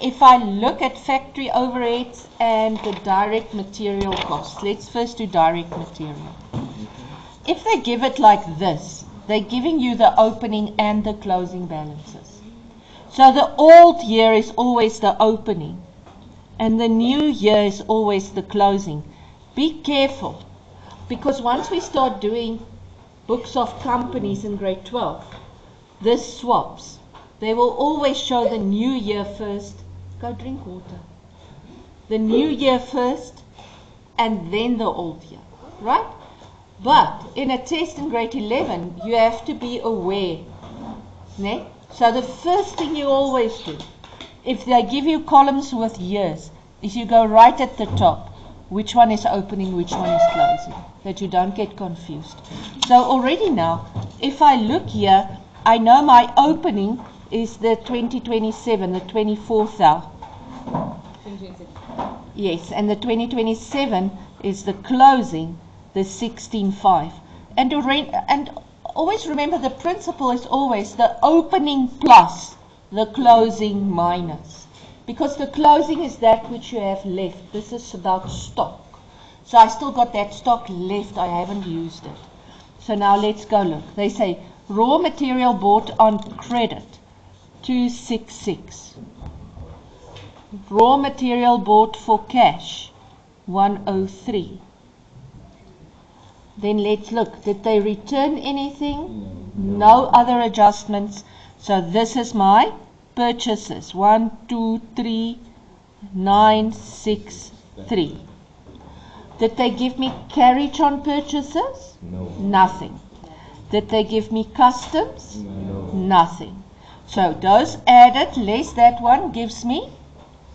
if I look at factory overheads and the direct material costs, let's first do direct material. If they give it like this, they're giving you the opening and the closing balances. So the old year is always the opening, and the new year is always the closing. Be careful, because once we start doing books of companies in grade 12, this swaps. They will always show the new year first. Go drink water. The new year first, and then the old year, right? But in a test in grade 11, you have to be aware. Ne? So the first thing you always do, if they give you columns with years, is you go right at the top. Which one is opening, which one is closing, that you don't get confused. So already now, if I look here, I know my opening is the 2027, the 24,000. Yes, and the 2027 is the closing, the 16,500. And always remember, the principle is always the opening plus the closing minus. Because the closing is that which you have left. This is about stock. So I still got that stock left, I haven't used it. So now let's go look. They say raw material bought on credit, 266. Raw material bought for cash, 103. Then let's look. Did they return anything? No other adjustments. So this is my purchases. 1, 2, 3, 9, 6, 3. Did they give me carriage on purchases? No. Nothing. Did they give me customs? No. Nothing. So those added less that one gives me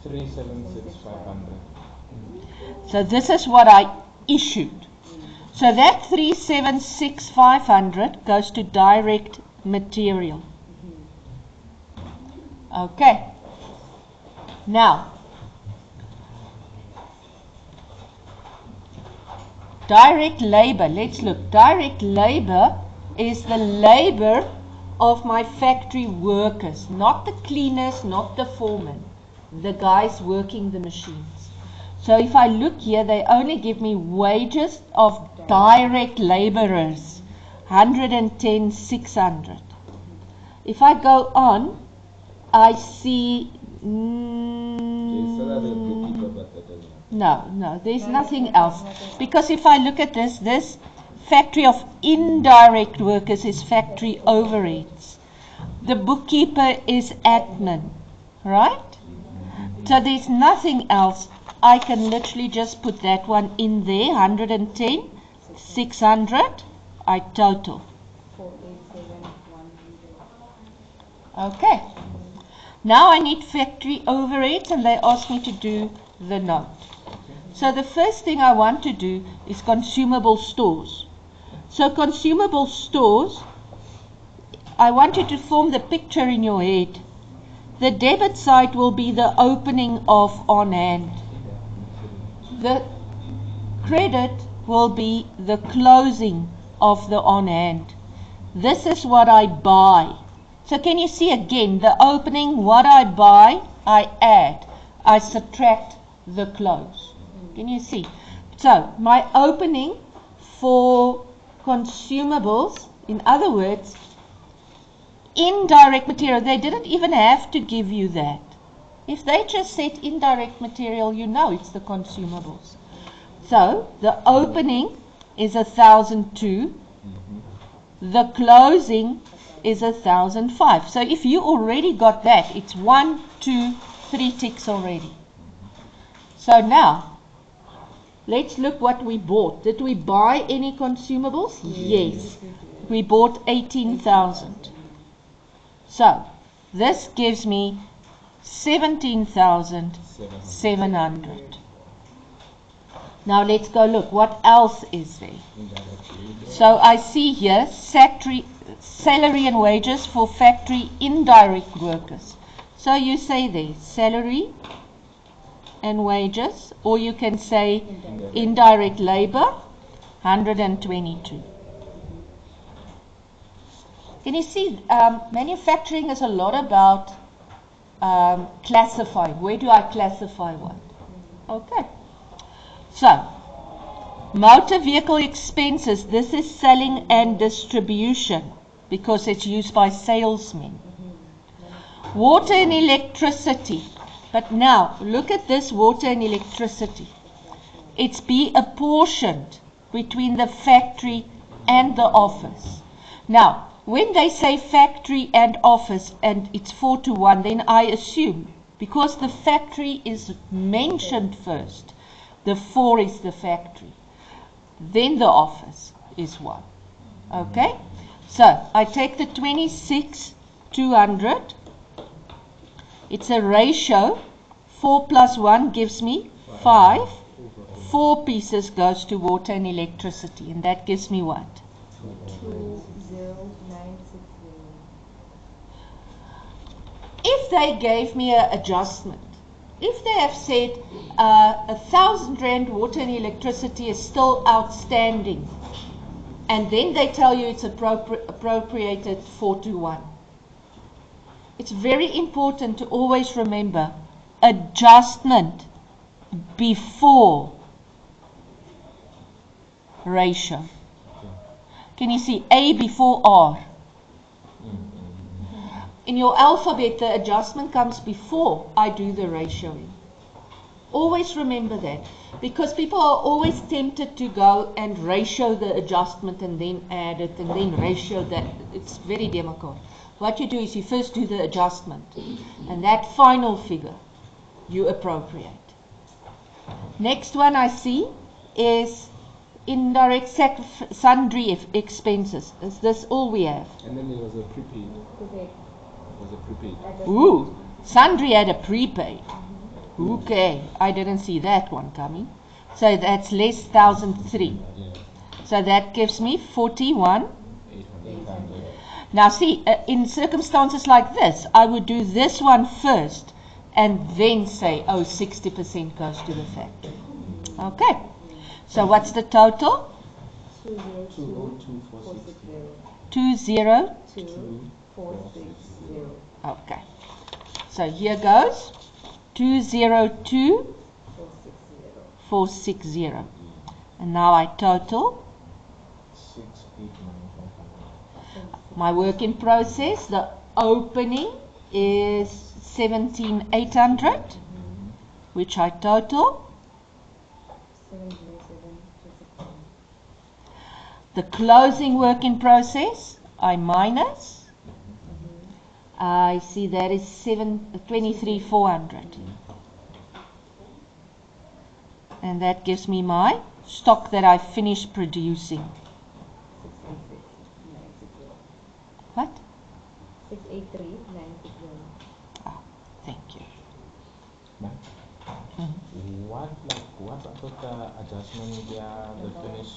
376,500. So this is what I issued. So that 376,500 goes to direct material. Okay. Now, direct labor. Let's look. Direct labor is the labor of my factory workers, not the cleaners, not the foremen, the guys working the machines. So if I look here, they only give me wages of direct laborers, 110,600. If I go on, I see no, there's nothing else. Because if I look at this factory of indirect workers is factory overheads. The bookkeeper is admin, right? So there's nothing else. I can literally just put that one in there, 110,600. I total. 487,100. Okay. Now I need factory overheads, and they ask me to do the note. So the first thing I want to do is consumable stores. So consumable stores, I want you to form the picture in your head. The debit side will be the opening of on hand. The credit will be the closing of the on hand. This is what I buy. So can you see again, the opening, what I buy, I add. I subtract the close. Can you see? So my opening for consumables, in other words, indirect material, they didn't even have to give you that. If they just said indirect material, you know it's the consumables. So the opening is 1,002. The closing is 1,005. So if you already got that, it's 1, 2, 3 ticks already. So now, let's look what we bought. Did we buy any consumables? Yes. We bought 18,000. So this gives me 17,700. Now let's go look. What else is there? So I see here salary and wages for factory indirect workers. So you say there salary and wages, or you can say indirect labor, 122. Can you see, manufacturing is a lot about classify. Where do I classify what? Okay. So, motor vehicle expenses, this is selling and distribution because it's used by salesmen. Water and electricity. But now, look at this water and electricity. It's be apportioned between the factory and the office. Now, when they say factory and office and it's 4-1, then I assume, because the factory is mentioned first, the 4 is the factory. Then the office is 1. Okay? So, I take the 26,200. It's a ratio. 4 plus 1 gives me 5. 4 pieces goes to water and electricity. And that gives me what? 20960. If they gave me an adjustment, if they have said 1,000 rand water and electricity is still outstanding, and then they tell you it's appropriated 4-1. It's very important to always remember adjustment before ratio. Can you see A before R? In your alphabet, the adjustment comes before I do the ratioing. Always remember that, because people are always tempted to go and ratio the adjustment and then add it and then ratio that. It's very difficult. What you do is you first do the adjustment, and that final figure you appropriate. Next one I see is indirect sundry expenses. Is this all we have? And then there was a prepaid. Okay. Was a prepaid. Ooh, sundry had a prepaid. Okay, I didn't see that one coming. So that's less 1,003. Yeah. So that gives me 41. 800. Now see, in circumstances like this, I would do this one first and then say, oh, 60% goes to the factory. Okay, so what's the total? 202460. 202. 2460. Okay, so here goes 202. 460. 460. And now I total 689,500. my work in process. The opening is 17,800, which I total. 707. The closing work in process I minus. I see that is 23,400. And that gives me my stock that I finished producing. 683,960. What? 683,960. Oh, thank you. What after the adjustment, the finish